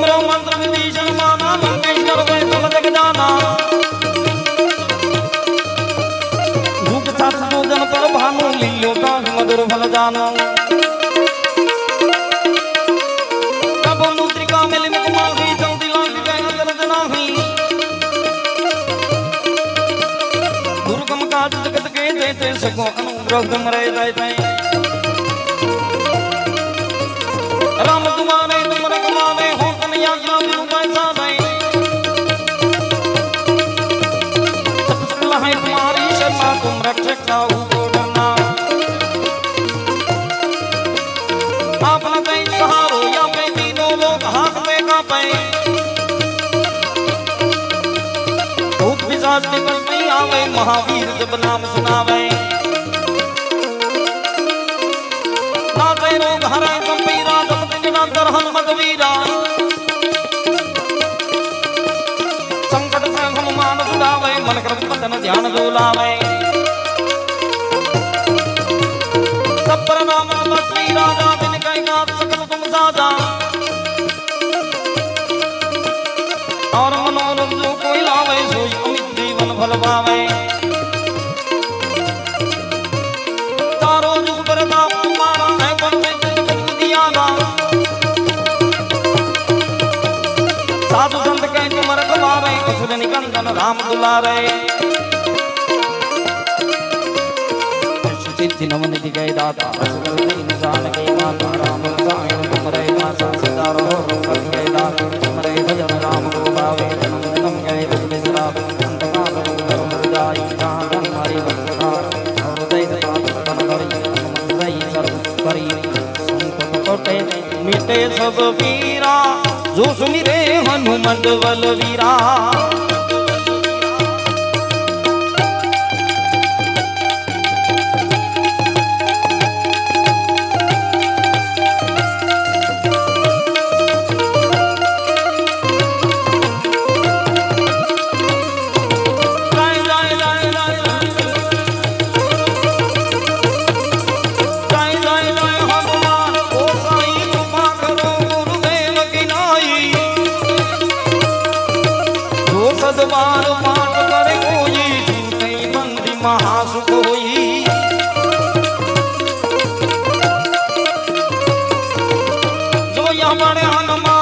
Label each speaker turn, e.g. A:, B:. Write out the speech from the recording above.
A: सिमरो मंत्र विभीषण माना लंकेश्वर वे सब जग जाना भूख साथ दो जन पर भानु लीलो का मधुर फल जानो कब मुद्रिका मिल मुख माही चौथी लाख गया दर्द नाही दुर्गम काज जगत के देते सको अनुग्रह तुम रहे रहते राम तुम्हारे तुम रखवाले हो कन्हैया क्या बिनु पैसा नहीं सब सकल है तुम्हारी शर्मा तुम रक्षक काहू को डरना आपना कहीं सहारो या पे तीनों लोग हाथ में कांपे भूत पिशाच निकल नहीं आवे महावीर जब नाम सुनावे नाते रोग हरे गंभीरा कर हनुमत वीरा संकट से हनुमान छुड़ावे मन क्रम पतन ध्यान डोलावे सब पर नाम श्री राजा दिन कई गात सकल तुम साजा और मनोरथ जो कोई लावे सोई अमित जीवन फल पावे तारो जुग प्रताप तुम्हारा है पर दिया ना साधु संत के तुम रखवारे असुर निकंदन राम दुलारे सिद्धि नमन दिखे दाता असुर निशान के माता राम सायन तुमरे माता सदा रहो रंग के दाता तुमरे भजन राम को भावे नम गए दुख बिसरा अंत काल धर्म जाई जहाँ हमारी भक्ता हृदय पाप तन करी सही सर्व करी संकट कटे मिटे सब वीरा जो सुमिरे हनुमत बलवीरा सदबार पाठ करे कोई छूटे बंदी महासुख होई जो यहाँ बड़े हनुमान